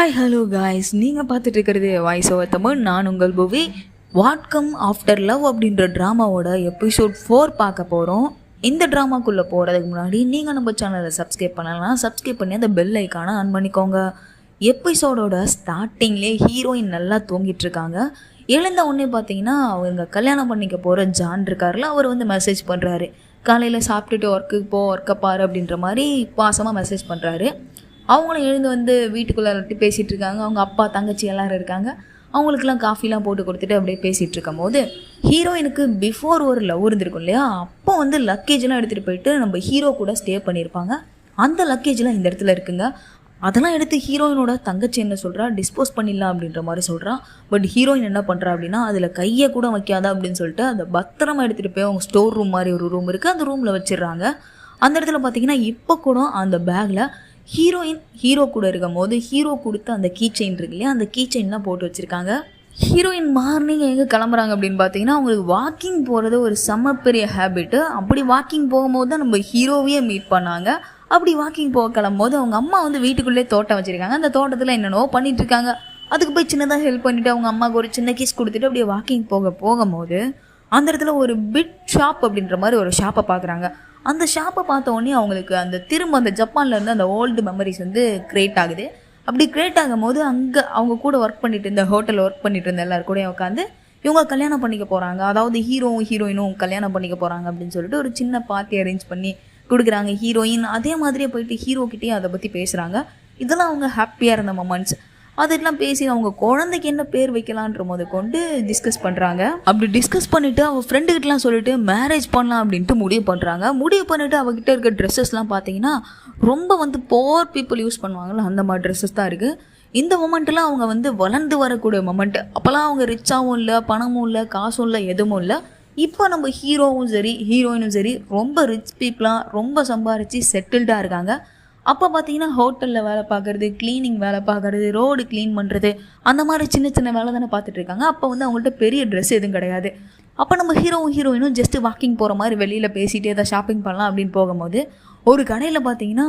Hi hello guys, நீங்கள் பார்த்துட்டு இருக்கிறது வாய்ஸ் ஓவர் தமிழ். நான் உங்கள் புவி. வாட் கம் ஆஃப்டர் லவ் அப்படின்ற ட்ராமாவோட எபிசோட் 4 பார்க்க போகிறோம். இந்த ட்ராமாக்குள்ளே போகிறதுக்கு முன்னாடி நீங்கள் நம்ம சேனலை சப்ஸ்கிரைப் பண்ணலாம். சப்ஸ்கிரைப் பண்ணி அந்த பெல் ஐக்கானை ஆன் பண்ணிக்கோங்க. எபிசோடோட ஸ்டார்டிங்லேயே ஹீரோயின் நல்லா தூங்கிட்டு இருக்காங்க. எழுந்த உடனே பார்த்தீங்கன்னா அவங்க கல்யாணம் பண்ணிக்க போகிற ஜான் இருக்கார்ல, அவர் வந்து மெசேஜ் பண்ணுறாரு. காலையில் சாப்பிட்டுட்டு ஒர்க்கை பாரு அப்படின்ற மாதிரி பாசமாக மெசேஜ் பண்ணுறாரு. அவங்களும் எழுந்து வந்து வீட்டுக்குள்ளே பேசிகிட்டு இருக்காங்க. அவங்க அப்பா தங்கச்சி எல்லோரும் இருக்காங்க. அவங்களுக்குலாம் காஃபிலாம் போட்டு கொடுத்துட்டு அப்படியே பேசிகிட்டு இருக்கும் போது ஹீரோயினுக்கு பிஃபோர் ஒரு லவ் இருந்திருக்கும் இல்லையா, அப்போ வந்து லக்கேஜெலாம் எடுத்துகிட்டு போயிட்டு நம்ம ஹீரோ கூட ஸ்டே பண்ணியிருப்பாங்க. அந்த லக்கேஜெலாம் இந்த இடத்துல இருக்குங்க. அதெல்லாம் எடுத்து ஹீரோயினோட தங்கச்சி என்ன சொல்கிறா, டிஸ்போஸ் பண்ணிடலாம் அப்படின்ற மாதிரி சொல்கிறா. பட் ஹீரோயின் என்ன பண்ணுறா அப்படின்னா, அதில் கையை கூட வைக்காதா அப்படின்னு சொல்லிட்டு அதை பத்திரமா எடுத்துகிட்டு போய் அவங்க ஸ்டோர் ரூம் மாதிரி ஒரு ரூம் இருக்குது, அந்த ரூமில் வச்சிடுறாங்க. அந்த இடத்துல பார்த்தீங்கன்னா இப்போ கூட அந்த பேக்கில் ஹீரோயின் ஹீரோ கூட இருக்கும் போது ஹீரோ கொடுத்த அந்த கீ செயின் இருக்கு இல்லையா, அந்த கீ செயின்லாம் போட்டு வச்சுருக்காங்க. ஹீரோயின் மார்னிங் எங்கே கிளம்புறாங்க அப்படின்னு பார்த்தீங்கன்னா, அவங்களுக்கு வாக்கிங் போகிறது ஒரு செம்ம பெரிய ஹேபிட்டு. அப்படி வாக்கிங் போகும்போது தான் நம்ம ஹீரோவையே மீட் பண்ணாங்க. அப்படி வாக்கிங் போக கிளம்பும்போது அவங்க அம்மா வந்து வீட்டுக்குள்ளே தோட்டம் வச்சுருக்காங்க. அந்த தோட்டத்தில் என்னென்னவோ பண்ணிகிட்ருக்காங்க. அதுக்கு போய் சின்னதாக ஹெல்ப் பண்ணிவிட்டு அவங்க அம்மாவுக்கு ஒரு சின்ன கிஸ் கொடுத்துட்டு அப்படியே வாக்கிங் போகும்போது அந்த இடத்துல ஒரு பிட் ஷாப் அப்படின்ற மாதிரி ஒரு ஷாப்பை பார்க்குறாங்க. அந்த ஷாப்பை பார்த்த உடனே அவங்களுக்கு அந்த திரும்ப அந்த ஜப்பான்லேருந்து அந்த ஓல்டு மெமரிஸ் வந்து க்ரியேட் ஆகுது. அப்படி க்ரியேட் ஆகும்போது அங்கே அவங்க கூட ஒர்க் பண்ணிட்டு இருந்த ஹோட்டலில் ஒர்க் பண்ணிட்டு இருந்த எல்லாரும் கூட உட்காந்து இவங்க கல்யாணம் பண்ணிக்க போகிறாங்க, அதாவது ஹீரோவும் ஹீரோயினும் கல்யாணம் பண்ணிக்க போகிறாங்க அப்படின்னு சொல்லிட்டு ஒரு சின்ன பார்ட்டி அரேஞ்ச் பண்ணி கொடுக்குறாங்க. ஹீரோயின் அதே மாதிரியே போயிட்டு ஹீரோக்கிட்டே அதை பற்றி பேசுகிறாங்க. இதெல்லாம் அவங்க ஹாப்பியாக இருந்த மொமெண்ட்ஸ். அதெல்லாம் பேசி அவங்க குழந்தைக்கு என்ன பேர் வைக்கலான்ற போது கொண்டு டிஸ்கஸ் பண்ணுறாங்க. அப்படி டிஸ்கஸ் பண்ணிவிட்டு அவள் ஃப்ரெண்டுக்கிட்டலாம் சொல்லிட்டு மேரேஜ் பண்ணலாம் அப்படின்ட்டு முடிவு பண்ணுறாங்க. முடிவு பண்ணிவிட்டு அவகிட்ட இருக்க ட்ரெஸ்ஸஸ்லாம் பார்த்தீங்கன்னா ரொம்ப வந்து போர் பீப்புள் யூஸ் பண்ணுவாங்கள்ல, அந்த மாதிரி ட்ரெஸ்ஸஸ் தான் இருக்குது. இந்த மொமெண்ட்டெலாம் அவங்க வந்து வளர்ந்து வரக்கூடிய மொமெண்ட்டு. அப்போல்லாம் அவங்க ரிச்சாகவும் இல்லை, பணமும் இல்லை, காசும் இல்லை, எதுவும் இல்லை. இப்போ நம்ம ஹீரோவும் சரி ஹீரோயினும் சரி ரொம்ப ரிச் பீப்புளாக ரொம்ப சம்பாரித்து செட்டில்டாக இருக்காங்க. அப்போ பார்த்தீங்கன்னா ஹோட்டலில் வேலை பார்க்குறது, க்ளீனிங் வேலை பார்க்குறது, ரோடு க்ளீன் பண்ணுறது, அந்த மாதிரி சின்ன சின்ன வேலை தானே பார்த்துட்ருக்காங்க. அப்போ வந்து அவங்கள்ட்ட பெரிய ட்ரெஸ் எதுவும் கிடையாது. அப்போ நம்ம ஹீரோவும் ஹீரோயினும் ஜஸ்ட்டு வாக்கிங் போகிற மாதிரி வெளியில் பேசிகிட்டே ஏதாவது ஷாப்பிங் பண்ணலாம் அப்படின்னு போகும்போது ஒரு கடையில் பார்த்தீங்கன்னா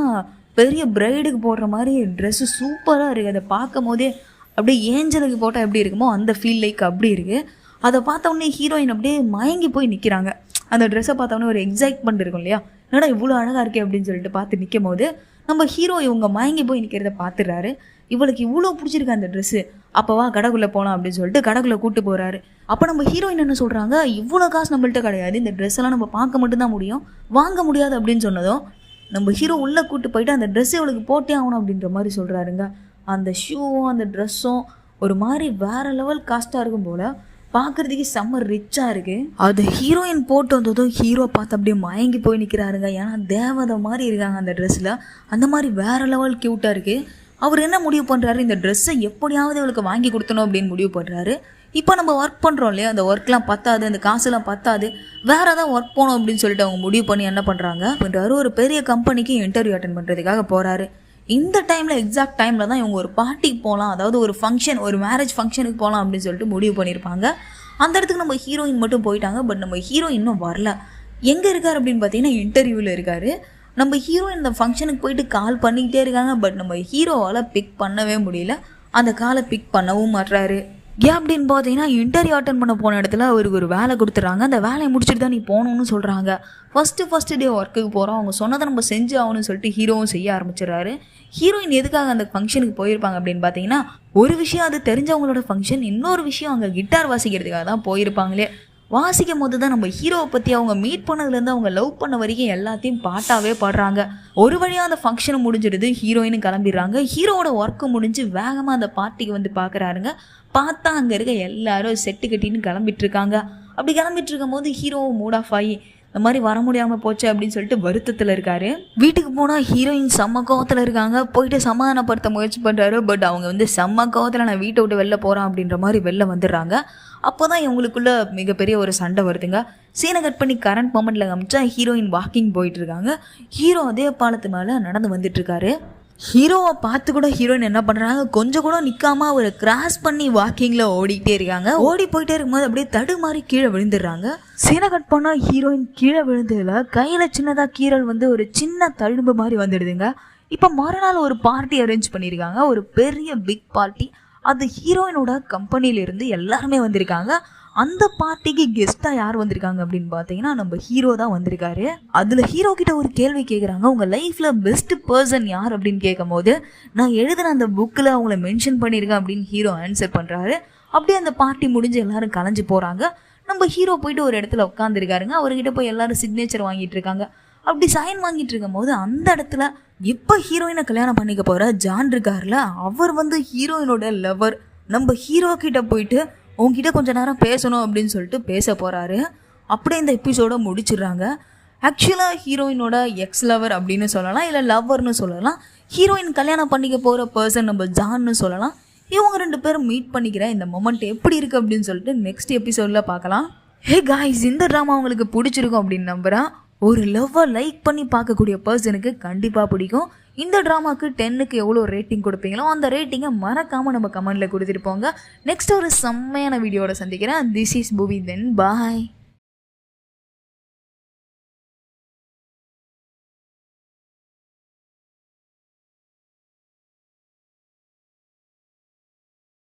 பெரிய பிரைடுக்கு போடுற மாதிரி ட்ரெஸ்ஸு சூப்பராக இருக்குது. அதை பார்க்கும் போதே அப்படியே ஏஞ்சலுக்கு போட்டால் எப்படி இருக்குமோ அந்த ஃபீல் லைக் அப்படி இருக்குது. அதை பார்த்தோன்னே ஹீரோயின் அப்படியே மயங்கி போய் நிற்கிறாங்க. அந்த ட்ரெஸ்ஸை பார்த்தோன்னே ஒரு எக்ஸைட்மெண்ட் இருக்கும் இல்லையா, என்னடா இவ்வளோ அழகாக இருக்கே அப்படின்னு சொல்லிட்டு பார்த்து நிற்கும் போது நம்ம ஹீரோ இவங்க மயங்கி போய் நிற்கிறத பார்த்துடுறாரு. இவளுக்கு இவ்வளோ பிடிச்சிருக்கு அந்த ட்ரெஸ்ஸு, அப்போவா கடைக்குள்ளே போகலாம் அப்படின்னு சொல்லிட்டு கடைக்குள்ளே கூப்பிட்டு போகிறாரு. அப்போ நம்ம ஹீரோயின் என்ன சொல்கிறாங்க, இவ்வளோ காசு நம்மள்ட்ட கிடையாது, இந்த ட்ரெஸ்ஸெல்லாம் நம்ம பார்க்க மட்டும்தான் முடியும், வாங்க முடியாது அப்படின்னு சொன்னதும் நம்ம ஹீரோ உள்ளே கூப்பிட்டு போயிட்டு அந்த ட்ரெஸ்ஸை இவளுக்கு போட்டே ஆகணும் அப்படின்ற மாதிரி சொல்கிறாருங்க. அந்த ஷூவும் அந்த ட்ரெஸ்ஸும் ஒரு மாதிரி வேறு லெவல் காஸ்ட்டாக இருக்கும் போல், பார்க்குறதுக்கு செம்ம ரிச்சாக இருக்குது. அது ஹீரோயின் போட்டு வந்ததும் ஹீரோ பார்த்து அப்படியே மயங்கி போய் நிற்கிறாருங்க. ஏன்னா தேவதை மாதிரி இருக்காங்க அந்த ட்ரெஸ்ஸில், அந்த மாதிரி வேறு லெவல் க்யூட்டாக இருக்குது. அவர் என்ன முடிவு பண்ணுறாரு, இந்த ட்ரெஸ்ஸை எப்படியாவது அவளுக்கு வாங்கி கொடுத்தணும் அப்படின்னு முடிவு பண்ணுறாரு. இப்போ நம்ம ஒர்க் பண்ணுறோம் இல்லையா, அந்த ஒர்க்லாம் பத்தாது, அந்த காசுலாம் பத்தாது, வேறு ஏதாவது ஒர்க் போகணும் அப்படின்னு சொல்லிட்டு அவங்க முடிவு பண்ணி என்ன பண்ணுறாரு, ஒரு பெரிய கம்பெனிக்கு இன்டர்வியூ அட்டென்ட் பண்ணுறதுக்காக போகிறாரு. இந்த டைமில் எக்ஸாக்ட் டைமில் தான் இவங்க ஒரு பார்ட்டிக்கு போகலாம், அதாவது ஒரு ஃபங்க்ஷன், ஒரு மேரேஜ் ஃபங்க்ஷனுக்கு போகலாம் அப்படின்னு சொல்லிட்டு முடிவு பண்ணியிருப்பாங்க. அந்த இடத்துக்கு நம்ம ஹீரோயின் மட்டும் போயிட்டாங்க. பட் நம்ம ஹீரோ இன்னும் வரல. எங்கே இருக்கார் அப்படின்னு பார்த்தீங்கன்னா இன்டர்வியூவில் இருக்கார். நம்ம ஹீரோயின் இந்த ஃபங்க்ஷனுக்கு போயிட்டு கால் பண்ணிக்கிட்டே இருக்காங்க. பட் நம்ம ஹீரோவால் பிக் பண்ணவே முடியல. அந்த காலை பிக் பண்ணவும் மாட்டுறாரு. ஏன் அப்படின்னு பார்த்தீங்கன்னா இன்டர்வியூ அட்டன் பண்ண போன இடத்துல அவருக்கு ஒரு வேலை கொடுத்துட்றாங்க. அந்த வேலையை முடிச்சுட்டு தான் நீ போகணுன்னு சொல்கிறாங்க. ஃபஸ்ட்டு டே ஒர்க்குக்கு போகிறோம், அவங்க சொன்னதை நம்ம செஞ்சு ஆகணும்னு சொல்லிட்டு ஹீரோவும் செய்ய ஆரம்பிச்சிடறாரு. ஹீரோயின் எதுக்காக அந்த ஃபங்க்ஷனுக்கு போயிருப்பாங்க அப்படின்னு பார்த்தீங்கன்னா, ஒரு விஷயம் அது தெரிஞ்சவங்களோட ஃபங்க்ஷன், இன்னொரு விஷயம் அங்கே கிட்டார் வாசிக்கிறதுக்காக தான் போயிருப்பாங்களே. வாசிக்கும் போது தான் நம்ம ஹீரோவை பற்றி அவங்க மீட் பண்ணதுலேருந்து அவங்க லவ் பண்ண வரைக்கும் எல்லாத்தையும் பாட்டாகவே பாடுறாங்க. ஒரு வழியாக அந்த ஃபங்க்ஷனை முடிஞ்சிடுது, ஹீரோயினும் கிளம்பிடுறாங்க. ஹீரோவோட ஒர்க்கு முடிஞ்சு வேகமாக அந்த பார்ட்டிக்கு வந்து பார்க்குறாருங்க. பார்த்தா அங்கே இருக்க எல்லாரும் செட்டு கட்டின்னு கிளம்பிட்டுருக்காங்க. அப்படி கிளம்பிட்டு இருக்கும் போது ஹீரோவும் மூட் ஆஃப் ஆகி இந்த மாதிரி வர முடியாமல் போச்சு அப்படின்னு சொல்லிட்டு வருத்தத்தில் இருக்காரு. வீட்டுக்கு போனால் ஹீரோயின் செம்ம கோவத்தில் இருக்காங்க. போயிட்டு சமாதானப்படுத்த முயற்சி பண்ணுறாரு. பட் அவங்க வந்து செம்ம கோவத்தில் நான் வீட்டை விட்டு வெளில போகிறேன் அப்படின்ற மாதிரி வெளில வந்துடுறாங்க. அப்போ தான் இவங்களுக்குள்ள மிகப்பெரிய ஒரு சண்டை வருதுங்க. சீனை கட் பண்ணி கரண்ட் மொமெண்ட்டில் காமிச்சா ஹீரோயின் வாக்கிங் போயிட்டுருக்காங்க. ஹீரோ அதே பாலத்து மேலே நடந்து வந்துட்டுருக்காரு. ஹீரோவை பார்த்து கூட ஹீரோயின் என்ன பண்ணுறாங்க, கொஞ்சம் கூட நிற்காம அவரை கிராஸ் பண்ணி வாக்கிங்கில் ஓடிக்கிட்டே இருக்காங்க. ஓடி போயிட்டே இருக்கும்போது அப்படியே தடுமாறி கீழே விழுந்துடுறாங்க. சீனை கட் பண்ணால் ஹீரோயின் கீழே விழுந்ததில் கையில் சின்னதாக கீரல் வந்து ஒரு சின்ன தழும்பு மாதிரி வந்துடுதுங்க. இப்போ மறுநாள் ஒரு பார்ட்டி அரேஞ்ச் பண்ணியிருக்காங்க, ஒரு பெரிய பிக் பார்ட்டி. அது ஹீரோயினோட கம்பெனியிலேருந்து எல்லாருமே வந்திருக்காங்க. அந்த பார்ட்டிக்கு கெஸ்ட்டாக யார் வந்திருக்காங்க அப்படின்னு பார்த்தீங்கன்னா நம்ம ஹீரோ தான் வந்திருக்காரு. அதில் ஹீரோ கிட்ட ஒரு கேள்வி கேட்குறாங்க, உங்கள் லைஃப்பில் பெஸ்ட் பர்சன் யார் அப்படின்னு கேட்கும் போது நான் எழுதின அந்த புக்கில் அவங்கள மென்ஷன் பண்ணியிருக்கேன் அப்படின்னு ஹீரோ ஆன்சர் பண்ணுறாரு. அப்படியே அந்த பார்ட்டி முடிஞ்சு எல்லாரும் கலைஞ்சு போகிறாங்க. நம்ம ஹீரோ போயிட்டு ஒரு இடத்துல உட்காந்துருக்காருங்க. அவர்கிட்ட போய் எல்லாரும் சிக்னேச்சர் வாங்கிட்டு இருக்காங்க. அப்படி சைன் வாங்கிட்டு இருக்கும் போது அந்த இடத்துல இப்போ ஹீரோயினை கல்யாணம் பண்ணிக்க போகிற ஜான் இருக்கார்ல, அவர் வந்து ஹீரோயினோட லவர். நம்ம ஹீரோ கிட்ட போயிட்டு உங்ககிட்ட கொஞ்ச நேரம் பேசணும் அப்படின்னு சொல்லிட்டு பேச போகிறாரு. அப்படியே இந்த எபிசோட முடிச்சிடுறாங்க. ஆக்சுவலாக ஹீரோயினோட எக்ஸ் லவர் அப்படின்னு சொல்லலாம், இல்லை லவ்வர்னு சொல்லலாம். ஹீரோயின் கல்யாணம் பண்ணிக்க போகிற பர்சன் நம்ம ஜான்னு சொல்லலாம். இவங்க 2 பேரும் மீட் பண்ணிக்கிற இந்த மொமெண்ட் எப்படி இருக்குது அப்படின்னு சொல்லிட்டு நெக்ஸ்ட் எபிசோடில் பார்க்கலாம். ஹே காய்ஸ், இந்த ட்ராமா உங்களுக்கு பிடிச்சிருக்கும் அப்படின்னு நம்புகிறேன். ஒரு லவ்வை லைக் பண்ணி பார்க்கக்கூடிய பர்சனுக்கு கண்டிப்பாக பிடிக்கும். இந்த ட்ராமாக்கு 10க்கு எவ்வளோ ரேட்டிங் கொடுப்பீங்களோ அந்த ரேட்டிங்கை மறக்காமல் நம்ம கமெண்டில் கொடுத்துட்டு போங்க. நெக்ஸ்ட் ஒரு செம்மையான வீடியோட சந்திக்கிறேன். திஸ் இஸ் புவி, தென் பாய்.